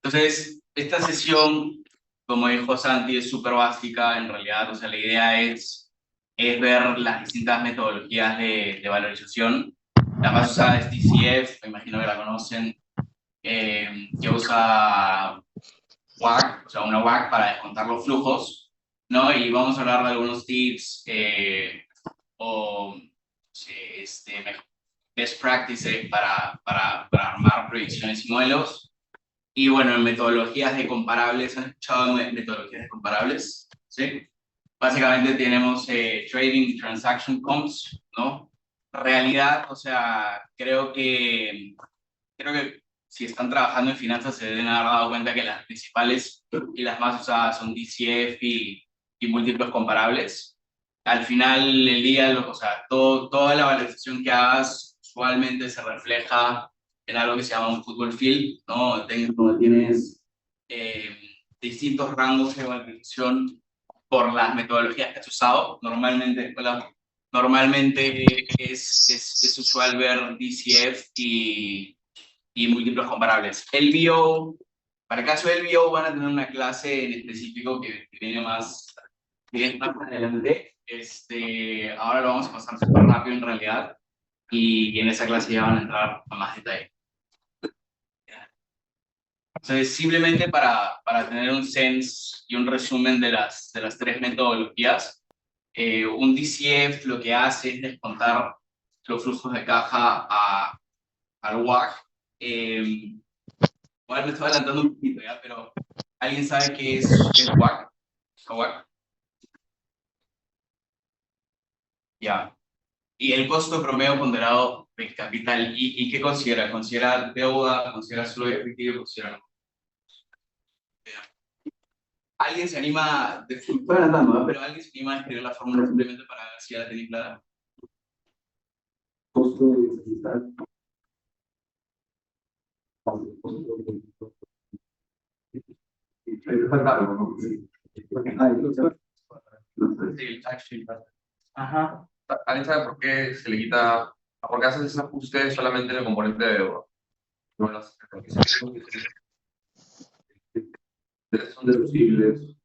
Entonces, esta sesión, como dijo Santi, es súper básica en realidad. O sea, la idea es ver las distintas metodologías de valorización. La más usada es DCF, me imagino que la conocen, que usa WACC, o sea, una WACC para descontar los flujos, ¿no? Y vamos a hablar de algunos tips o sí, best practices para armar proyecciones y modelos. Y bueno, en metodologías de comparables, ¿han escuchado de metodologías de comparables? ¿Sí? Básicamente tenemos trading y transaction comps, ¿no? Realidad, o sea, creo que si están trabajando en finanzas se deben haber dado cuenta que las principales y las más usadas son DCF y múltiplos comparables. Al final del día, o sea, toda la valorización que hagas usualmente se refleja en algo que se llama un football field, ¿no? Donde tienes eh, distintos rangos de valorización por las metodologías que has usado. Normalmente es usual ver DCF y múltiplos comparables. Para el caso del LBO van a tener una clase en específico que viene más adelante. Ahora lo vamos a pasar súper rápido en realidad y en esa clase ya van a entrar a más detalle. Entonces, simplemente para tener un sense y un resumen de las tres metodologías, un DCF lo que hace es descontar los flujos de caja al WACC. Bueno, me estoy adelantando un poquito ya, pero ¿alguien sabe qué es WACC? WACC. Ya. Y el costo promedio ponderado de capital, ¿y qué considera? ¿Considera deuda? ¿Considera solo efectivo? ¿Considera no? ¿Alguien se anima? Estoy adelantando, ¿no? Pero ¿alguien se anima a escribir la fórmula simplemente para ver si ya la tiene clara? Costo de capital. Sí, el tax sheet. Ajá. ¿Alguien sabe por qué se le quita, por qué haces ese ajuste solamente en el componente de deuda? No en las son deducibles.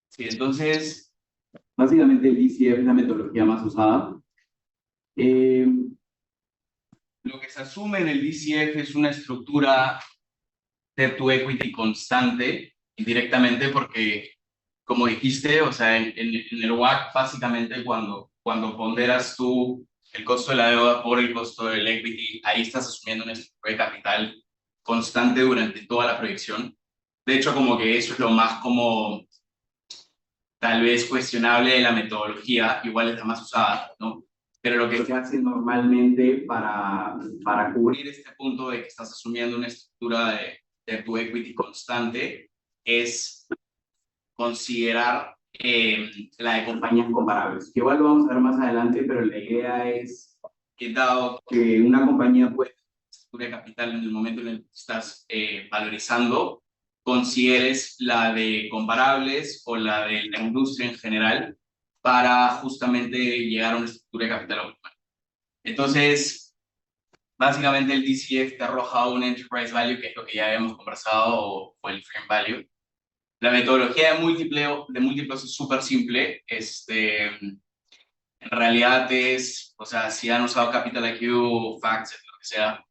Sí, entonces, básicamente el DCF es la metodología más usada. Lo que se asume en el DCF es una estructura debt to equity constante, indirectamente, porque, como dijiste, o sea, en el WACC, básicamente, cuando ponderas tú el costo de la deuda por el costo del equity, ahí estás asumiendo una estructura de capital constante durante toda la proyección. De hecho, como que eso es lo más como tal vez cuestionable de la metodología, igual es la más usada, ¿no? Pero lo que se hace normalmente para cubrir este punto de que estás asumiendo una estructura de tu equity constante es considerar la de compañías comparables. Que igual lo vamos a ver más adelante, pero la idea es que dado que una compañía puede tener estructura de capital en el momento en el que estás valorizando, consideres la de comparables o la de la industria en general para justamente llegar a una estructura de capital óptima. Entonces, básicamente el DCF te arroja un enterprise value, que es lo que ya habíamos conversado, o el frame value. La metodología de múltiplos es súper simple. En realidad o sea, si han usado Capital IQ, Facts, lo que sea,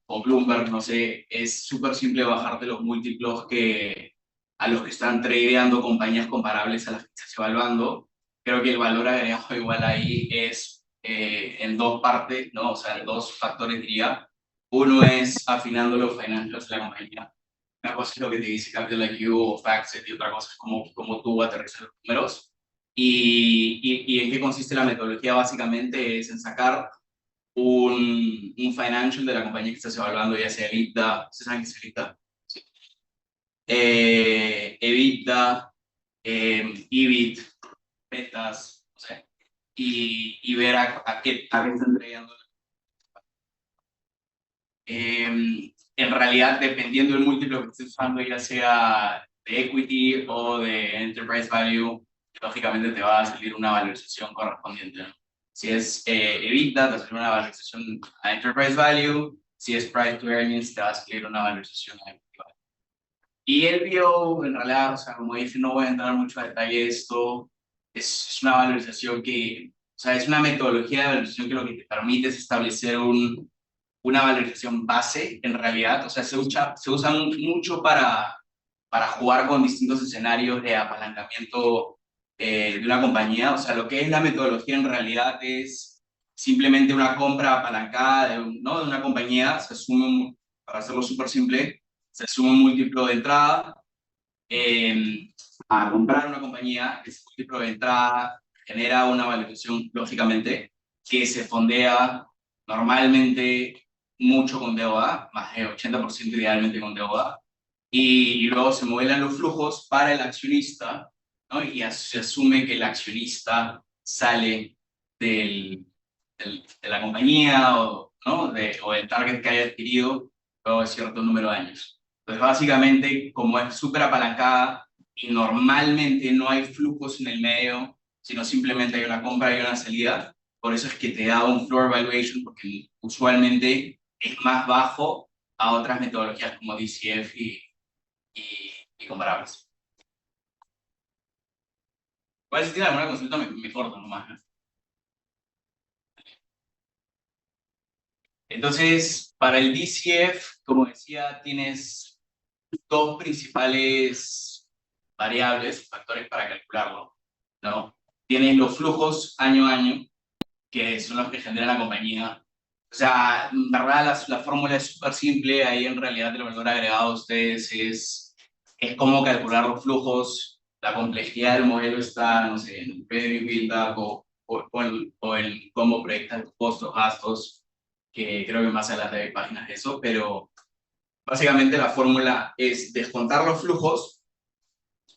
o Bloomberg, no sé, es súper simple bajarte los múltiplos a los que están tradeando compañías comparables a las que estás evaluando. Creo que el valor agregado igual ahí es en dos partes, ¿no? O sea, en dos factores diría. Uno es afinando los financials de la compañía. Una cosa es lo que te dice Capital IQ o Factset y otra cosa es cómo tú aterrizas los números. Y en qué consiste la metodología básicamente es en sacar un financial de la compañía que estás evaluando, ya sea EBITDA, ¿se saben qué es EBITDA? Sí. EBITDA, EBIT, metas, no sé, y ver a qué están entregando. En realidad, dependiendo del múltiplo que estés usando, ya sea de equity o de enterprise value, lógicamente te va a salir una valorización correspondiente, ¿no? Si es EBITDA, te va a salir una valorización a Enterprise Value. Si es Price to Earnings, te va a salir una valorización a Equity Value. Y él vio, en realidad, o sea, como dije, no voy a entrar mucho a detalle de esto. Es una valorización que, o sea, es una metodología de valorización que lo que te permite es establecer una valorización base, en realidad. O sea, se usa mucho para jugar con distintos escenarios de apalancamiento de una compañía. O sea, lo que es la metodología en realidad es simplemente una compra apalancada ¿no? de una compañía. Se asume, para hacerlo súper simple, se asume un múltiplo de entrada a comprar una compañía. Ese múltiplo de entrada genera una valorización, lógicamente, que se fondea normalmente mucho con deuda, más de 80% idealmente con deuda, y luego se modelan los flujos para el accionista, ¿no? Y se asume que el accionista sale de la compañía ¿no? O del target que haya adquirido luego de cierto número de años. Entonces, básicamente, como es súper apalancada y normalmente no hay flujos en el medio, sino simplemente hay una compra y una salida, por eso es que te da un floor valuation, porque usualmente es más bajo a otras metodologías como DCF y comparables. Igual si tiene alguna consulta me corto nomás, ¿no? Entonces, para el DCF, como decía, tienes dos principales variables, factores para calcularlo, ¿no? Tienes los flujos año a año, que son los que genera la compañía. O sea, en verdad la fórmula es súper simple, ahí en realidad el valor agregado a ustedes es cómo calcular los flujos, la complejidad del modelo está, no sé, en el preview, build-up o cómo proyectan los costos, gastos, que creo que más adelante hay páginas de eso, pero básicamente la fórmula es descontar los flujos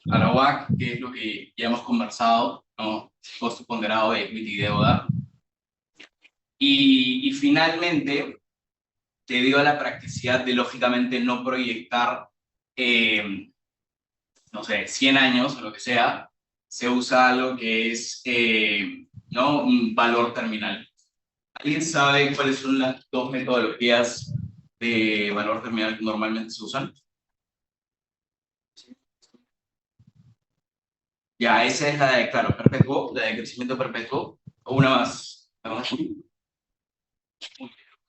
a la WACC, que es lo que ya hemos conversado, ¿no? Costo ponderado de equity y deuda. Y finalmente, debido a la practicidad de lógicamente no proyectar, no sé, 100 años o lo que sea, se usa algo que es ¿no? un valor terminal. ¿Alguien sabe cuáles son las dos metodologías de valor terminal que normalmente se usan? Ya, esa es la de, claro, perpetuo, la de crecimiento perpetuo, o una más.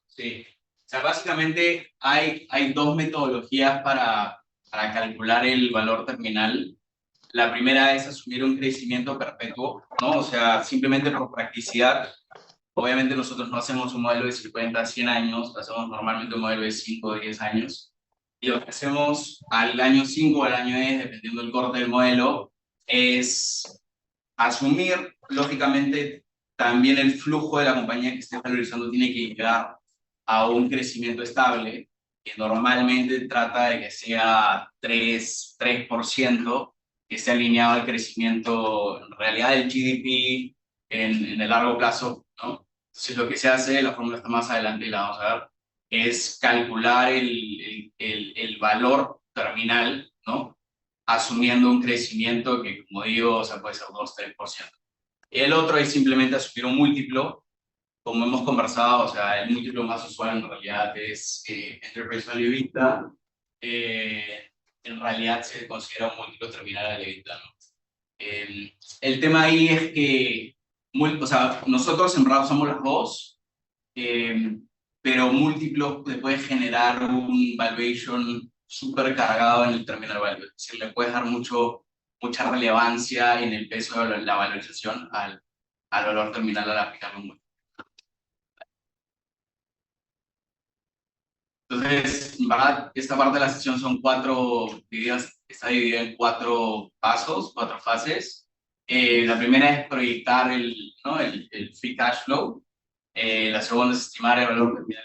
Sí. O sea, básicamente hay dos metodologías para calcular el valor terminal. La primera es asumir un crecimiento perpetuo, ¿no? O sea, simplemente por practicidad. Obviamente nosotros no hacemos un modelo de 50 a 100 años, hacemos normalmente un modelo de 5 o 10 años. Y lo que hacemos al año 5 o al año 10, dependiendo del corte del modelo, es asumir, lógicamente, también el flujo de la compañía que esté valorizando tiene que llegar a un crecimiento estable, que normalmente trata de que sea 3%, que esté alineado al crecimiento en realidad del GDP en el largo plazo, ¿no? Entonces lo que se hace, la fórmula está más adelante y la vamos a ver, es calcular el valor terminal, ¿no? Asumiendo un crecimiento que, como digo, o sea, puede ser 2-3%. El otro es simplemente asumir un múltiplo, como hemos conversado, o sea, el múltiplo más usual en realidad es Enterprise Value EBITDA. En realidad se considera un múltiplo terminal de EBITDA, ¿no? El tema ahí es que, o sea, nosotros en verdad usamos las dos, eh, pero múltiplo te puede generar un valuation súper cargado en el terminal value. Es decir, le puedes dar mucha relevancia en el peso de la valorización al valor terminal al aplicar un múltiplo. Entonces, en verdad, esta parte de la sesión son está dividida en 4 pasos, 4 fases. La primera es proyectar ¿no? el free cash flow. La segunda es estimar el valor terminal.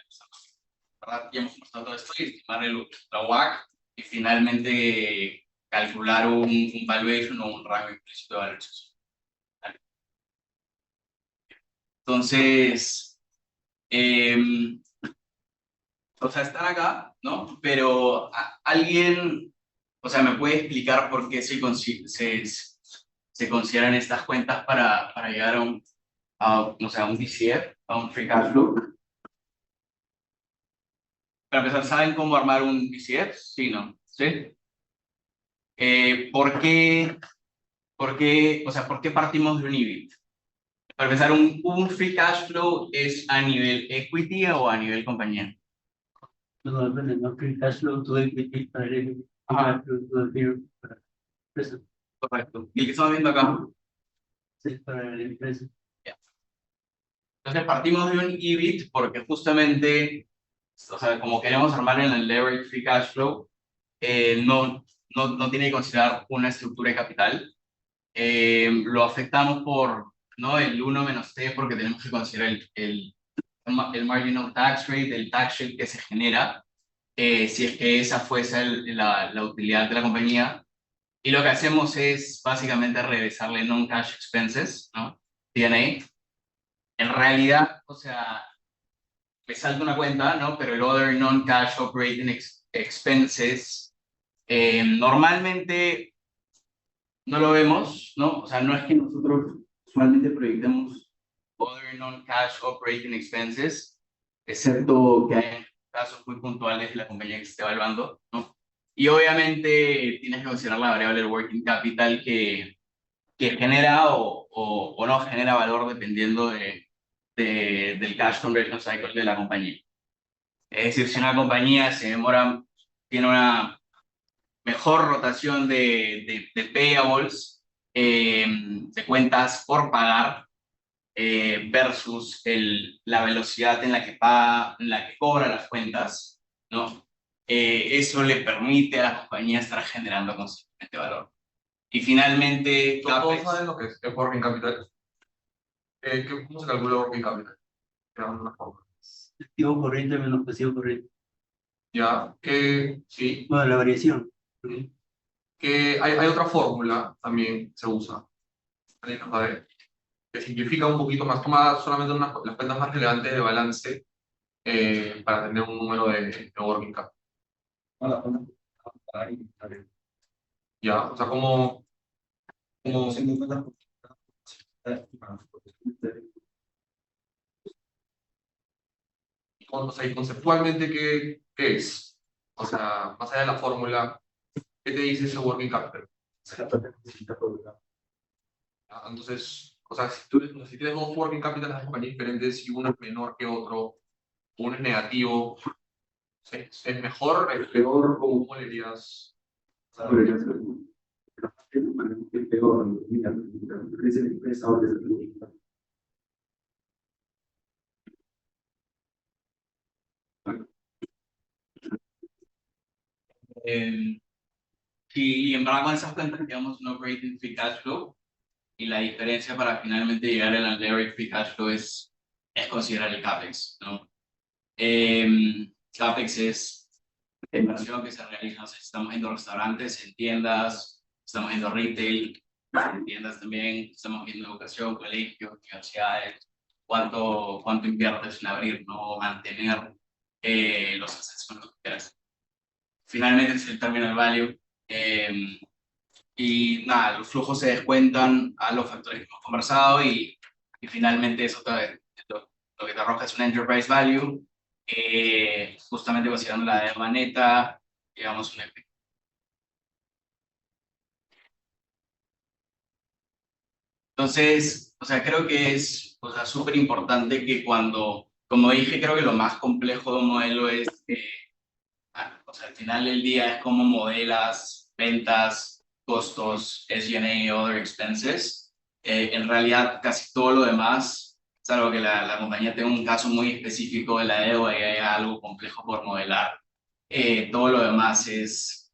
¿Verdad? Ya hemos conversado todo esto, y estimar la WACC, y finalmente calcular un valuation o un rango implícito de valorización. Entonces, o sea, están acá, ¿no? Pero alguien, o sea, ¿me puede explicar por qué se consideran estas cuentas para llegar o sea, un DCF, a un Free Cash Flow. Para empezar, ¿saben cómo armar un DCF? Sí, ¿no? ¿Sí? ¿Por qué partimos de un EBIT? Para empezar, un Free Cash Flow es a nivel equity o a nivel compañía. No, depende, no free cash flow to equity para el equity, Ajá. cash flow to the firm, para la empresa, Correcto. ¿Y el que estamos viendo acá? sí, para la empresa. Entonces partimos de un EBIT porque justamente, o sea, como queremos armar en el leverage free cash flow, no tiene que considerar una estructura de capital. Lo afectamos por, ¿no? El 1 menos T porque tenemos que considerar el marginal tax rate, el tax rate que se genera, si es que esa fuese la utilidad de la compañía. Y lo que hacemos es básicamente regresarle non-cash expenses, ¿no? D&A. En realidad, o sea, me salta una cuenta, ¿no? Pero el other non-cash operating expenses, normalmente no lo vemos, ¿no? O sea, no es que nosotros usualmente proyectemos other non-cash operating expenses, excepto que hay casos muy puntuales de la compañía que se esté evaluando, ¿no? Y obviamente tienes que considerar la variable del working capital que genera o no genera valor dependiendo del cash conversion cycle de la compañía. Es decir, si una compañía se demora, tiene una mejor rotación de payables, de cuentas por pagar, versus la velocidad en la que paga, en la que cobra las cuentas, ¿no? Eso le permite a la compañía estar generando constantemente valor. Y finalmente, ¿Todos CAPEX. saben lo que es el working capital? ¿Cómo se calcula el working capital? Creando una forma. Activo corriente menos pasivo corriente. Ya, sí, Bueno, la variación. ¿Ok? que hay otra fórmula también se usa. ¿Alguien lo sabe? Que simplifica un poquito más, toma solamente las cuentas más relevantes de balance para tener un número de working capital. Ya, o sea, como o sea, y conceptualmente, ¿qué es? O sea, más allá de la fórmula, ¿qué te dice ese working capital? Ah, entonces, o sea, si tienes dos working capital en las compañías diferentes y uno es menor que otro, uno es negativo, ¿es mejor, es peor? ¿Cómo le dirías? Sí, y en verdad con esas cuentas llevamos un operating free cash flow y la diferencia para finalmente llegar al leverage free cash flow es considerar el CAPEX, ¿no? CAPEX es la inversión que se realiza, no sé, estamos viendo restaurantes, en tiendas, estamos viendo retail, en tiendas también, estamos viendo educación, colegios, universidades, cuánto inviertes en abrir, ¿no? Mantener los assets con los que quieras. Finalmente es el terminal value. Y nada, los flujos se descuentan a los factores que hemos conversado y finalmente eso lo que te arroja es un enterprise value, justamente considerando la deuda neta, digamos un equity. Entonces, o sea, creo que es, o sea, súper importante que cuando, como dije, creo que lo más complejo de un modelo es que, o sea, al final del día es cómo modelas ventas, costos, SG&A, other expenses. En realidad, casi todo lo demás, salvo que la compañía tenga un caso muy específico de la deuda y haya algo complejo por modelar, todo lo demás es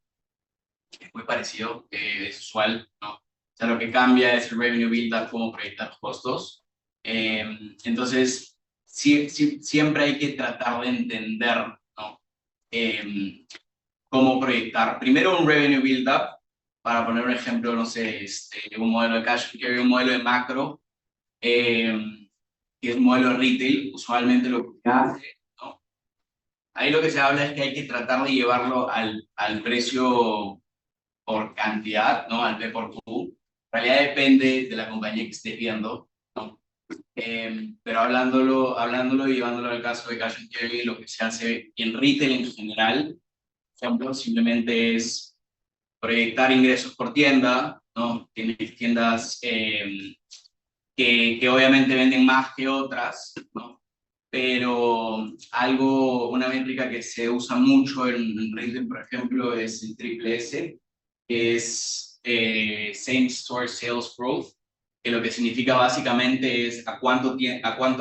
muy parecido, es usual, ¿no? O sea, lo que cambia es el revenue build-up, cómo proyectar los costos. Entonces, siempre hay que tratar de entender, ¿no? Cómo proyectar primero un revenue build-up, para poner un ejemplo, no sé, un modelo de cash, un modelo de macro, que es un modelo de retail, usualmente lo que hace, ¿no? Ahí lo que se habla es que hay que tratar de llevarlo al precio por cantidad, ¿no? Al P por Q. En realidad depende de la compañía que estés viendo, ¿no? Pero hablándolo y llevándolo al caso de Cash and Carry, lo que se hace en retail en general, por ejemplo, simplemente es proyectar ingresos por tienda, ¿no? Tienes tiendas que obviamente venden más que otras, ¿no? Pero una métrica que se usa mucho en retail, por ejemplo, es el triple S, que es Same Store Sales Growth, que lo que significa básicamente es a cuánto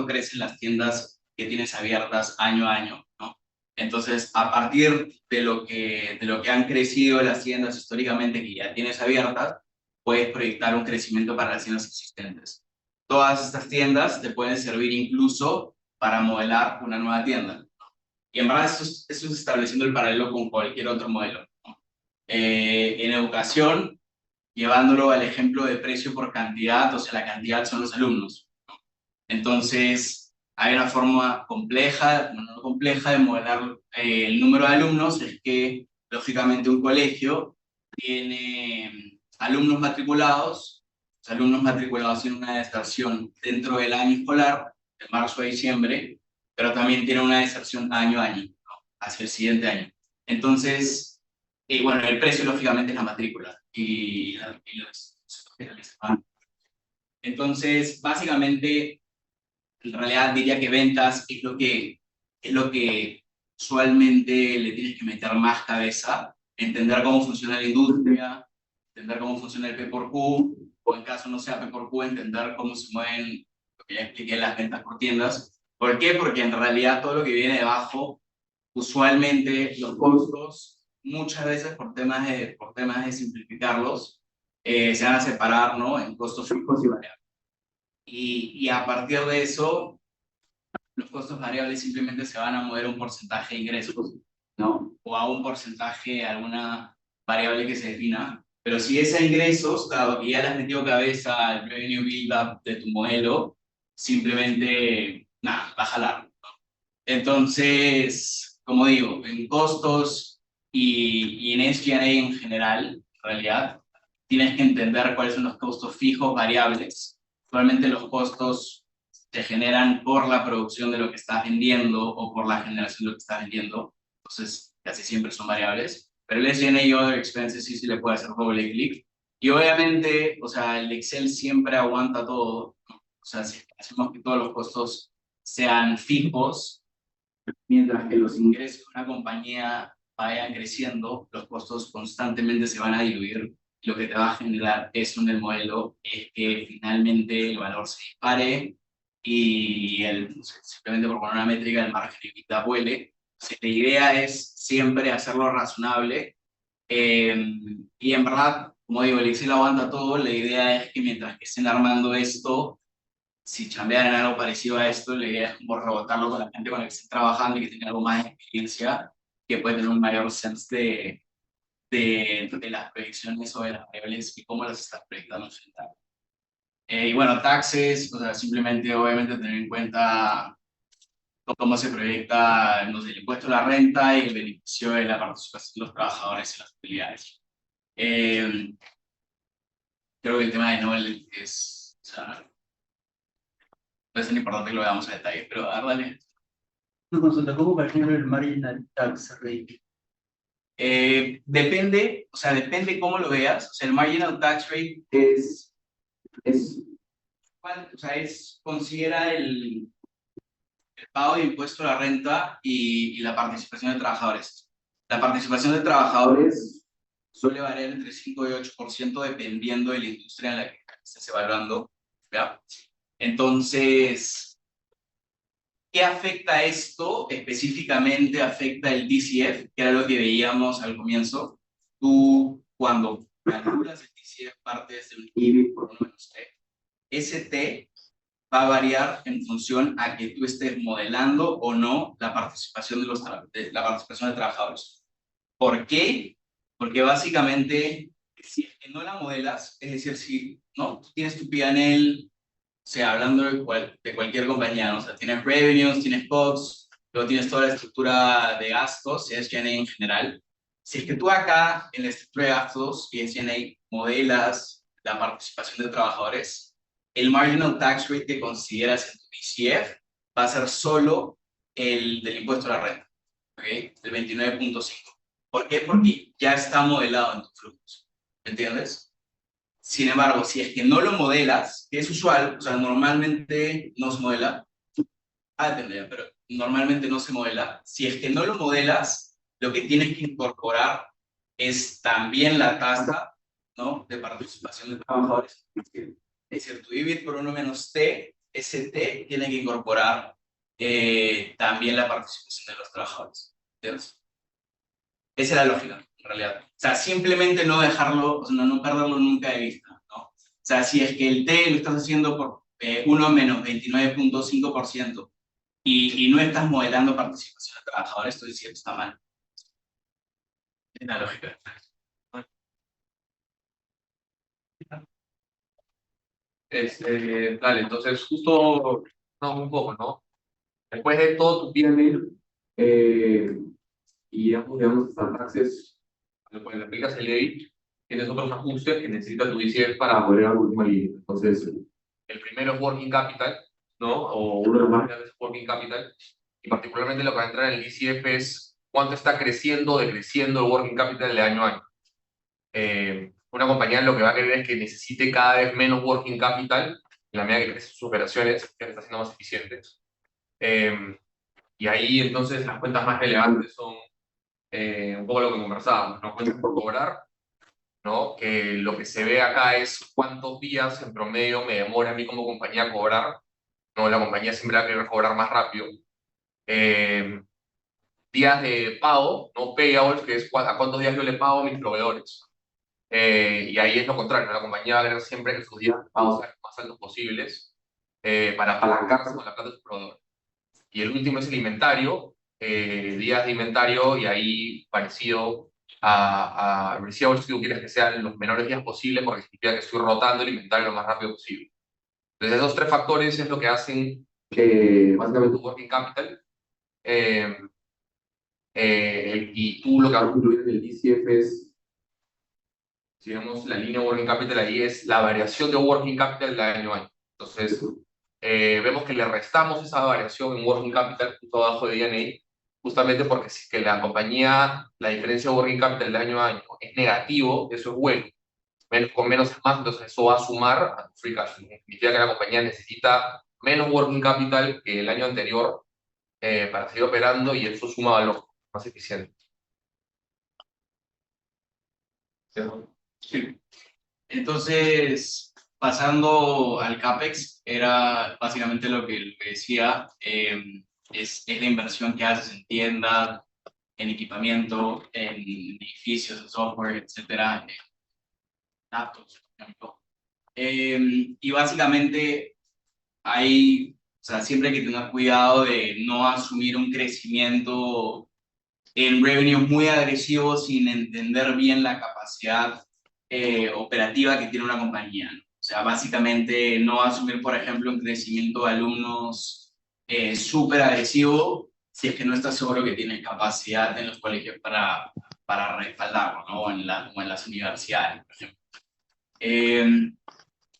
crecen las tiendas que tienes abiertas año a año, ¿no? Entonces, a partir de lo que han crecido las tiendas históricamente que ya tienes abiertas, puedes proyectar un crecimiento para las tiendas existentes. Todas estas tiendas te pueden servir incluso para modelar una nueva tienda. Y en verdad eso es estableciendo el paralelo con cualquier otro modelo, ¿no? En educación, llevándolo al ejemplo de precio por cantidad, o sea, la cantidad son los alumnos. Entonces, hay una forma compleja, no compleja, de modelar el número de alumnos, es que, lógicamente, un colegio tiene alumnos matriculados, los alumnos matriculados tienen una deserción dentro del año escolar, de marzo a diciembre, pero también tiene una deserción año a año, ¿no? Hacia el siguiente año. Entonces, bueno, el precio, lógicamente, es la matrícula y los hospitales. Entonces, básicamente, en realidad diría que ventas es lo que usualmente le tienes que meter más cabeza, entender cómo funciona la industria, entender cómo funciona el P por Q, o en caso no sea P por Q, entender cómo se mueven, lo que ya expliqué, las ventas por tiendas. ¿Por qué? Porque en realidad todo lo que viene debajo, usualmente los costos, muchas veces por temas de simplificarlos, se van a separar, ¿no? En costos fijos y variables. Y a partir de eso, los costos variables simplemente se van a mover a un porcentaje de ingresos, ¿no? O a un porcentaje, alguna variable que se defina. Pero si es a ingresos, dado que ya le has metido cabeza al revenue build-up de tu modelo, simplemente, nada, va a jalar, ¿no? Entonces, como digo, en costos y en SG&A en general, en realidad, tienes que entender cuáles son los costos fijos variables. Actualmente los costos se generan por la producción de lo que estás vendiendo o por la generación de lo que estás vendiendo. Entonces, casi siempre son variables. Pero el SG&A y Other Expenses sí se le puede hacer doble clic. Y obviamente, o sea, el Excel siempre aguanta todo, ¿no? O sea, si hacemos que todos los costos sean fijos, mientras que los ingresos de una compañía vayan creciendo, los costos constantemente se van a diluir. Lo que te va a generar eso en el modelo es que finalmente el valor se dispare y no sé, simplemente por poner una métrica, el margen de EBITDA vuele. Entonces, la idea es siempre hacerlo razonable. Y en verdad, como digo, el Excel aguanta todo. La idea es que mientras que estén armando esto, si chambean en algo parecido a esto, la idea es como rebotarlo con la gente con la que estén trabajando y que tenga algo más de experiencia, que puede tener un mayor sense de las proyecciones o de las variables y cómo las estás proyectando en general. Y bueno, taxes, o sea, simplemente obviamente tener en cuenta cómo se proyecta, no sé, el impuesto a la renta y el beneficio de la participación de los trabajadores en las utilidades. Creo que el tema de Noel es, o sea, no es tan importante que lo veamos a detalle, pero dale. Una consulta, ¿cómo calculo el marginal tax rate? Depende, o sea, depende cómo lo veas. O sea, el marginal tax rate o sea, considera el pago de impuesto a la renta y la participación de trabajadores. La participación de trabajadores suele variar entre 5 y 8% dependiendo de la industria en la que estés evaluando, ¿ya? Entonces, ¿qué afecta esto? Específicamente afecta el DCF, que era lo que veíamos al comienzo. Tú, cuando calculas el DCF, partes de un EBIT por 1 menos T. Ese T va a variar en función a que tú estés modelando o no la participación la participación de trabajadores. ¿Por qué? Porque básicamente, si es que no la modelas, es decir, si no, tú tienes tu P&L, o sea, hablando de cualquier compañía, ¿no? O sea, tienes revenues, tienes costs, luego tienes toda la estructura de gastos, y SG&A en general. Si es que tú acá, en la estructura de gastos y SG&A, modelas la participación de trabajadores, el marginal tax rate que consideras en tu DCF va a ser solo el del impuesto a la renta, ¿ok? El 29.5. ¿Por qué? Porque ya está modelado en tus flujos, ¿entiendes? Sin embargo, si es que no lo modelas, que es usual, o sea, normalmente no se modela, depende, pero normalmente no se modela. Si es que no lo modelas, lo que tienes que incorporar es también la tasa, ¿no?, de participación de trabajadores. Es decir, tu EBIT por 1 menos T, ese T tiene que incorporar también la participación de los trabajadores. ¿Entiendes? Esa es la lógica, en realidad. O sea, simplemente no dejarlo, o sea, no perderlo nunca de vista, ¿no? O sea, si es que el T lo estás haciendo por 1 menos 29.5% y no estás modelando participación de trabajadores, esto es cierto, está mal. Es la lógica. Dale, entonces justo, no, un poco, ¿no? Después de todo tu PNL, y digamos, hasta taxes, cuando le aplicas el ley, tienes otros ajustes que necesita tu DCF para poder al último límite. Entonces, el primero es working capital, ¿no? O uno de los más grandes es working capital, y particularmente lo que va a entrar en el DCF es cuánto está creciendo o decreciendo el working capital de año a año. Una compañía lo que va a querer es que necesite cada vez menos working capital en la medida que crece sus operaciones, que está siendo más eficientes. Y ahí entonces las cuentas más relevantes son un poco lo que conversábamos, ¿no? Cuentas por cobrar, ¿no? Que lo que se ve acá es cuántos días en promedio me demora a mí como compañía cobrar, ¿no? La compañía siempre va a querer cobrar más rápido. Días de pago, ¿no? Payouts, que es a cuántos días yo le pago a mis proveedores. Y ahí es lo contrario, la compañía va a querer siempre que sus días de pago sean los más altos posibles para apalancarse con la plata de sus proveedores. Y el último es el inventario, días de inventario, y ahí parecido a receivables, si tú quieres que sean los menores días posibles, porque significa que estoy rotando el inventario lo más rápido posible. Entonces, esos tres factores es lo que hacen básicamente tu working capital. Y tú lo que vas a incluir en el DCF es, si vemos la línea working capital ahí, es la variación de working capital de año a año. Entonces, vemos que le restamos esa variación en working capital justo abajo de D&A, justamente porque si que la compañía, la diferencia de working capital de año a año es negativo, eso es bueno. Con menos es más, entonces eso va a sumar a tu free cash flow. Significa que la compañía necesita menos working capital que el año anterior para seguir operando, y eso suma valor más eficiente. Sí. Entonces, pasando al CAPEX, era básicamente lo que decía, es la inversión que haces en tiendas, en equipamiento, en edificios, en software, etcétera, en datos, por ejemplo. Y básicamente hay, o sea, siempre hay que tener cuidado de no asumir un crecimiento en revenue muy agresivo sin entender bien la capacidad operativa que tiene una compañía, ¿no? O sea, básicamente no asumir, por ejemplo, un crecimiento de alumnos súper agresivo si es que no estás seguro que tienes capacidad en los colegios para respaldarlo, ¿no? O en las universidades, por ejemplo.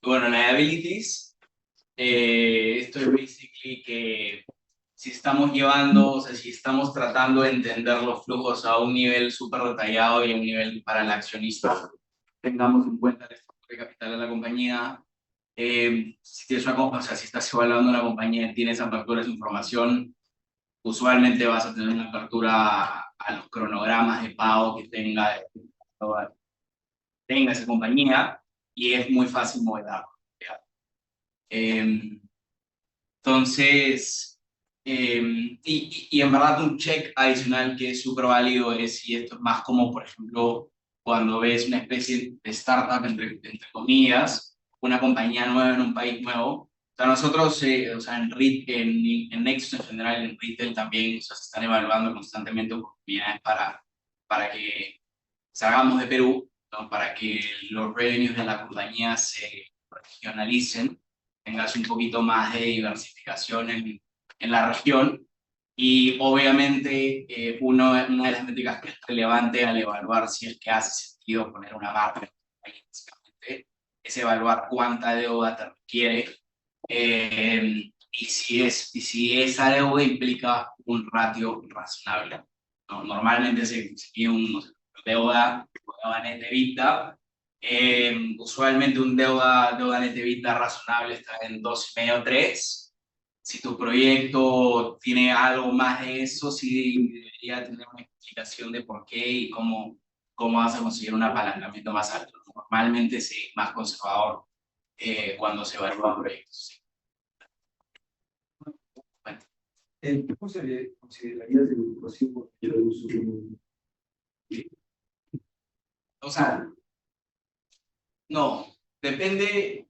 Bueno, liabilities, esto es basically que si estamos llevando, o sea, si estamos tratando de entender los flujos a un nivel súper detallado y a un nivel para el accionista, tengamos en cuenta la estructura de capital de la compañía. Si tienes o sea, si estás evaluando una compañía y tienes aperturas de información, usualmente vas a tener una apertura a los cronogramas de pago que tenga esa compañía, y es muy fácil modelarlo. Entonces, y en verdad un check adicional que es súper válido es si esto es más como, por ejemplo, cuando ves una especie de startup, entre comillas, una compañía nueva en un país nuevo. O sea, nosotros, o sea, en Nexus en general, en retail también, o sea, se están evaluando constantemente oportunidades para que salgamos de Perú, ¿no? Para que los revenues de la compañía se regionalicen, tengas un poquito más de diversificación en la región. Y obviamente una de las métricas que es relevante al evaluar si es que hace sentido poner una marca en el país, básicamente, es evaluar cuánta deuda te requiere y si esa deuda implica un ratio razonable, ¿no? Normalmente se sigue un no sé, deuda net EBITDA. Usualmente un deuda net EBITDA razonable está en 2,5 3. Si tu proyecto tiene algo más de eso, sí debería tener una explicación de por qué y cómo vas a conseguir un apalancamiento más alto. Normalmente sí, más conservador cuando se evalúan proyectos. Sí. Bueno, ¿Cómo se le considerarías el próximo de uso? o sea, no, depende,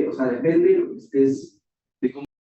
O sea, depende, es